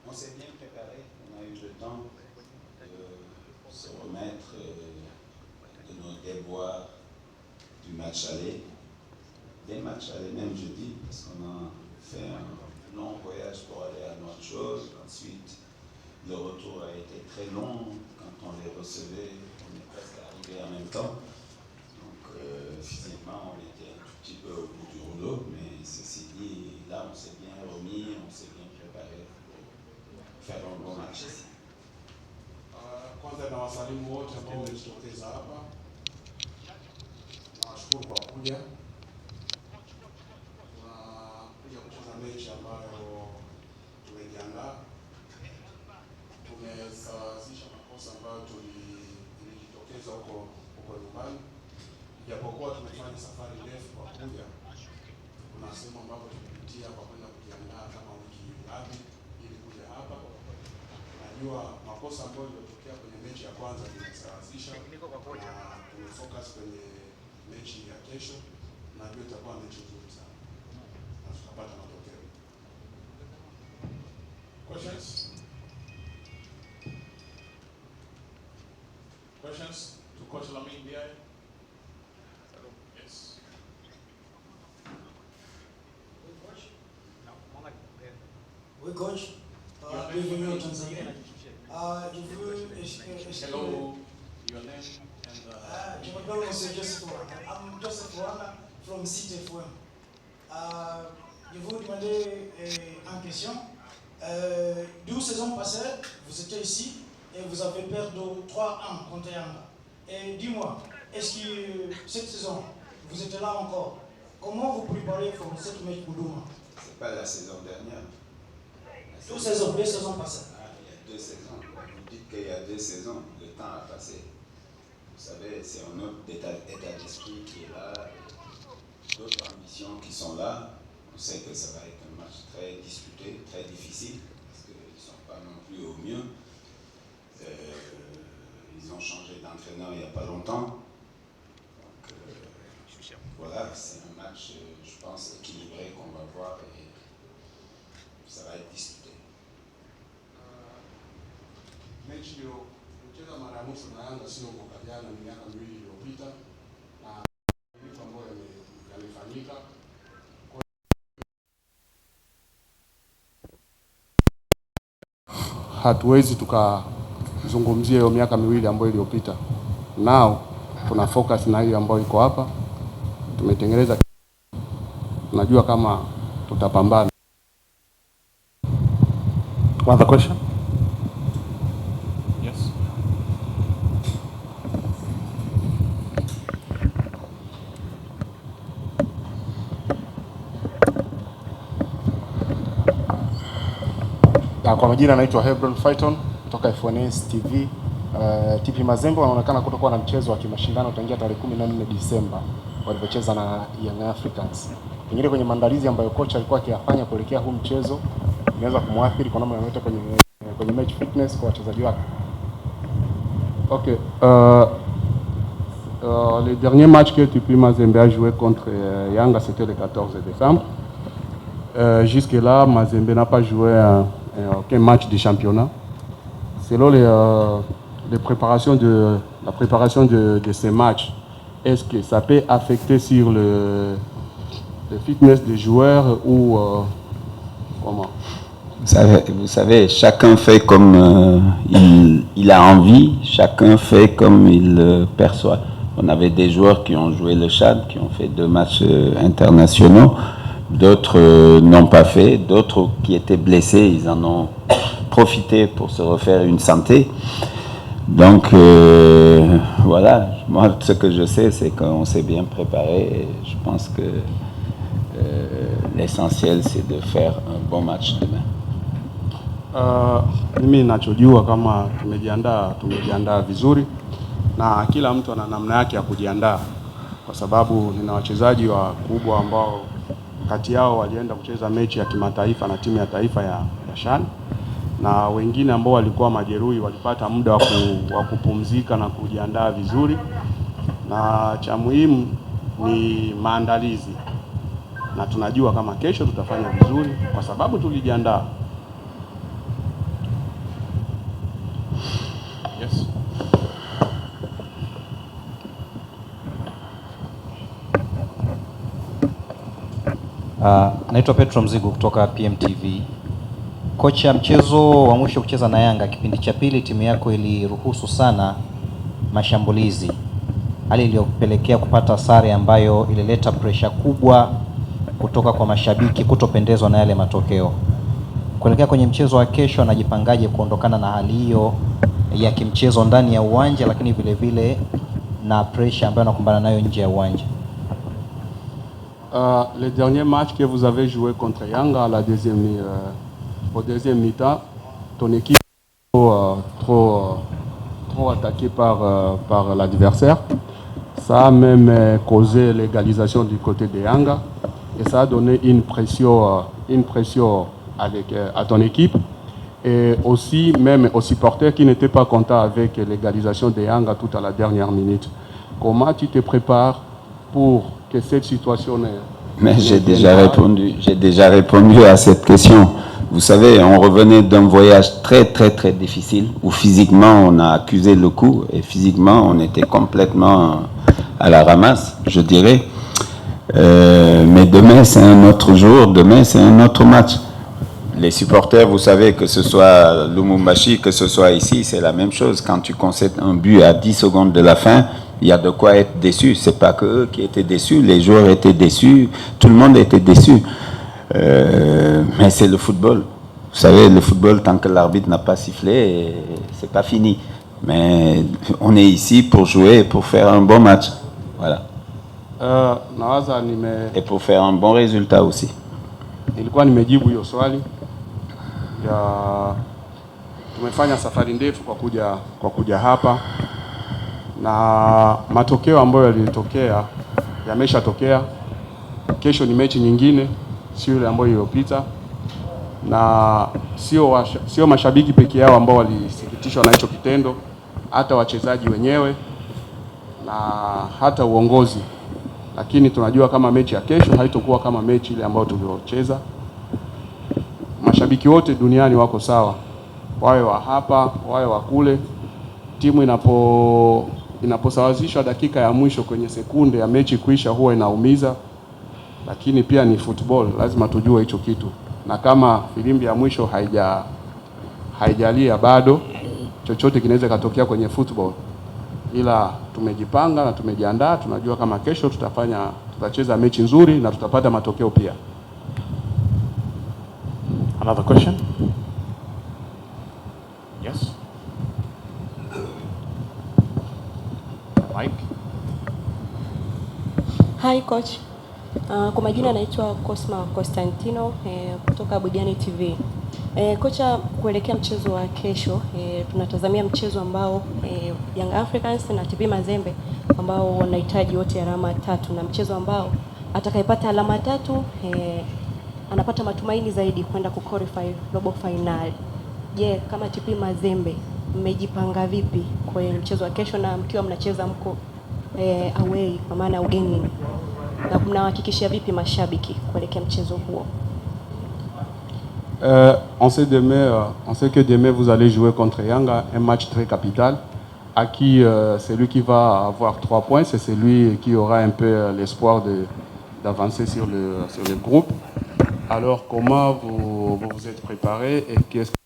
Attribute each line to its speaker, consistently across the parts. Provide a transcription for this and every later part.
Speaker 1: On s'est bien préparé, on a eu le temps de se remettre de nos déboires du match aller. Des matchs aller même, je dis, parce qu'on a fait un long voyage pour aller à Nouakchott. Ensuite, le retour a été très long. Quand on les recevait, on est presque arrivé en même temps. Donc, physiquement, on était un tout petit peu au bout du rouleau. Mais ceci dit, là, on s'est bien remis, on s'est bien préparé pour faire un bon match ici.
Speaker 2: Kwanza na wasalimu wote ambao wamejitokeza hapa. Nawashukuru kwa kuja. Tunakuja kucheza mechi ambayo tumejiandaa. Tumesawazisha makosa ambayo tulijitokeza huko nyumbani. Japokuwa tumefanya safari ndefu kwa kuja, kuna sehemu ambapo tumepitia kwa kwenda kujiandaa kama wiki ngapi ili kuja hapa. Najua makosa ambayo yalitokea kwenye mechi ya kwanza tumesawazisha na tumefocus kwenye mechi ya kesho. Najua itakuwa mechi nzuri sana na tutapata matokeo. Questions? Questions to Coach Lamine Diaye? Yes.
Speaker 3: Oui, coach. Bienvenue au Tanzanie. Je veux
Speaker 2: Hello, your name and
Speaker 3: je m'appelle Monsieur Joseph Wana. I'm Joseph Wana from CTFM. Je veux vous demander une question. 12 saisons passées, vous étiez ici et vous avez perdu 3-1 contre Yanga. Et dis-moi, est-ce que cette saison, vous êtes là encore? Comment vous préparez pour cette match pour Douma?
Speaker 1: C'est pas la saison dernière.
Speaker 3: 2 saisons passées.
Speaker 1: Il y a 2 saisons. Vous dites qu'il y a 2 saisons, le temps a passé. Vous savez, c'est un autre état d'esprit qui est là, d'autres ambitions qui sont là. On sait que ça va être un match très disputé, très difficile, parce qu'ils ne sont pas non plus au mieux. Ils ont changé d'entraîneur il n'y a pas longtemps. Donc, voilà, c'est un match, je pense, équilibré qu'on va voir et ça va être disputé.
Speaker 2: mechi hiyo kucheza mara ya mwisho na Yanga sio mwaka jana, ni miaka 2 iliyopita, na vitu ambavyo yamefanyika. Hatuwezi tukazungumzia hiyo miaka 2 ambayo iliyopita. Now tuna focus na hiyo ambayo iko hapa. Tumetengeneza, tunajua kama tutapambana.
Speaker 4: One other question?
Speaker 2: Yes.
Speaker 4: Kwa majina naitwa Hebron Fighton kutoka FNS TV. TP Mazembe wanaonekana kutokuwa na mchezo wa kimashindano tangia tarehe 14 Disemba walipocheza na Young Africans. Pengine kwenye maandalizi ambayo kocha alikuwa akiyafanya kuelekea huu mchezo inaweza kumwathiri kwa namna yoyote kwenye match fitness kwa wachezaji wake.
Speaker 2: Okay. Le dernier match que TP Mazembe a joué contre Yanga, c'était le 14 décembre. Jusque-là, Mazembe n'a pas joué aucun match de championnat. Selon la préparation de ces matchs, est-ce que ça peut affecter sur le fitness des joueurs ou comment?
Speaker 1: Vous savez, chacun fait comme il a envie, chacun fait comme il perçoit. On avait des joueurs qui ont joué le Tchad, qui ont fait 2 matchs internationaux. D'autres n'ont pas fait, d'autres qui étaient blessés, ils en ont profité pour se refaire une santé. Donc voilà, moi ce que je sais c'est qu'on s'est bien préparé et je pense que l'essentiel c'est de faire un bon match demain.
Speaker 2: Mimi ninachojua kama tumejiandaa vizuri na kila mtu ana namna yake ya kujiandaa, kwa sababu nina wachezaji wakubwa ambao kati yao walienda kucheza mechi ya kimataifa na timu ya taifa ya Shan, na wengine ambao walikuwa majeruhi walipata muda wa kupumzika na kujiandaa vizuri, na cha muhimu ni maandalizi, na tunajua kama kesho tutafanya vizuri kwa sababu tulijiandaa.
Speaker 5: Naitwa Petro Mzigo kutoka PMTV. Kocha, mchezo wa mwisho kucheza na Yanga kipindi cha pili timu yako iliruhusu sana mashambulizi, hali iliyopelekea kupata sare ambayo ilileta pressure kubwa kutoka kwa mashabiki kutopendezwa na yale matokeo. Kuelekea kwenye mchezo wa kesho, anajipangaje kuondokana na hali hiyo ya kimchezo ndani ya uwanja, lakini vile vile na pressure ambayo anakumbana nayo nje ya uwanja?
Speaker 6: Le dernier match que vous avez joué contre Yanga, au deuxième mi-temps, ton équipe trop attaquée par l'adversaire. Ça a même causé l'égalisation du côté de Yanga et ça a donné une pression à ton équipe et aussi même aux supporters qui n'étaient pas contents avec l'égalisation de Yanga tout à la dernière minute. Comment tu te prépares pour que cette situation...
Speaker 1: Mais j'ai déjà répondu à cette question. Vous savez, on revenait d'un voyage très difficile où physiquement on a accusé le coup et physiquement on était complètement à la ramasse, je dirais. Mais demain c'est un autre jour, demain c'est un autre match. Les supporters, vous savez, que ce soit Lumumbashi, que ce soit ici, c'est la même chose. Quand tu concèdes un but à 10 secondes de la fin, il y a de quoi être déçu. C'est pas que eux qui étaient déçus, les joueurs étaient déçus, tout le monde était déçu. Mais c'est le football. Vous savez, le football, tant que l'arbitre n'a pas sifflé, c'est pas fini. Mais on est ici pour jouer, pour faire un bon match. Voilà. Et pour faire un bon résultat aussi.
Speaker 6: Nilikuwa nimejibu hiyo swali. Tumefanya safari ndefu kwa kuja hapa na matokeo ambayo yalitokea yameshatokea. Kesho ni mechi nyingine, sio ile ambayo iliyopita, na sio mashabiki pekee yao ambao walisikitishwa na hicho kitendo, hata wachezaji wenyewe na hata uongozi. Lakini tunajua kama mechi ya kesho haitakuwa kama mechi ile ambayo tuliocheza. Mashabiki wote duniani wako sawa, wawe wa hapa, wawe wa kule. Timu inaposawazishwa dakika ya mwisho kwenye sekunde ya mechi kuisha huwa inaumiza, lakini pia ni football, lazima tujue hicho kitu. Na kama filimbi ya mwisho haijalia bado, chochote kinaweza katokea kwenye football. Ila tumejipanga na tumejiandaa, tunajua kama kesho tutacheza mechi nzuri na tutapata matokeo pia.
Speaker 4: Another question? Yes. Mike.
Speaker 7: Hi coach. Kwa majina naitwa Cosma Constantino kutoka Bugani TV. Kocha, kuelekea mchezo wa kesho, tunatazamia mchezo ambao Young Africans na TP Mazembe ambao wanahitaji wote alama 3, na mchezo ambao atakayepata alama 3 anapata matumaini zaidi kwenda kuqualify robo final. Je, kama TP Mazembe mmejipanga vipi kwenye mchezo wa kesho na mkiwa mnacheza mko away kwa maana ugenini, na mnahakikishia vipi mashabiki kuelekea mchezo huo?
Speaker 6: On sait que demain vous allez jouer contre Yanga, un match très capital, à qui celui qui va avoir 3 points, c'est celui qui aura un peu l'espoir d'avancer sur le groupe. Alors comment vous êtes préparé et qu'est-ce que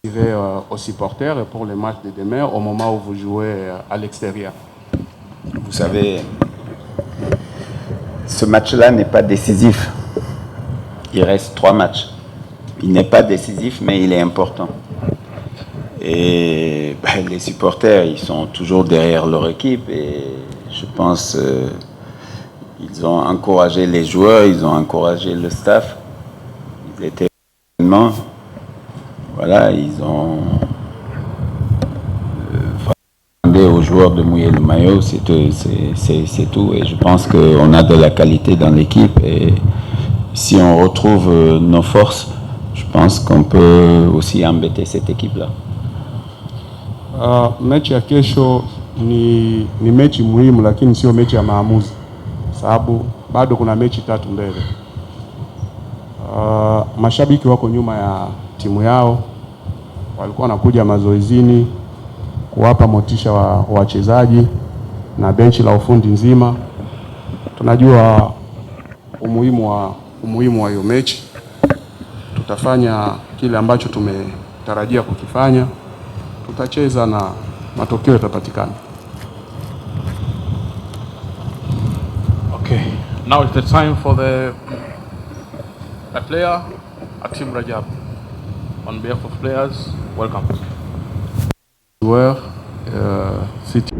Speaker 6: vous direz aux supporters pour le match de demain au moment où vous jouez à l'extérieur?
Speaker 1: Vous savez, ce match-là n'est pas décisif. Il reste 3 matchs. Il n'est pas décisif, mais il est important. Et les supporters, ils sont toujours derrière leur équipe et je pense ils ont encouragé les joueurs, ils ont encouragé le staff. Ils étaient voilà, ils ont demandé aux joueurs de mouiller le maillot, c'est tout. Et je pense qu'on a de la qualité dans l'équipe et si on retrouve nos forces, je pense qu'on peut aussi embêter cette équipe-là.
Speaker 6: Mechi ya kesho ni mechi muhimu, lakini sio mechi ya maamuzi, sababu bado kuna mechi 3 mbele. Mashabiki wako nyuma ya timu yao, walikuwa wanakuja mazoezini kuwapa motisha wachezaji na benchi la ufundi nzima. Tunajua umuhimu umuhimu wa hiyo mechi. Tutafanya kile ambacho tumetarajia kukifanya, tutacheza na matokeo yatapatikana.
Speaker 8: Okay, now it's the time for the player, Atim Rajab. On behalf of players, welcome.
Speaker 6: Joueur, City.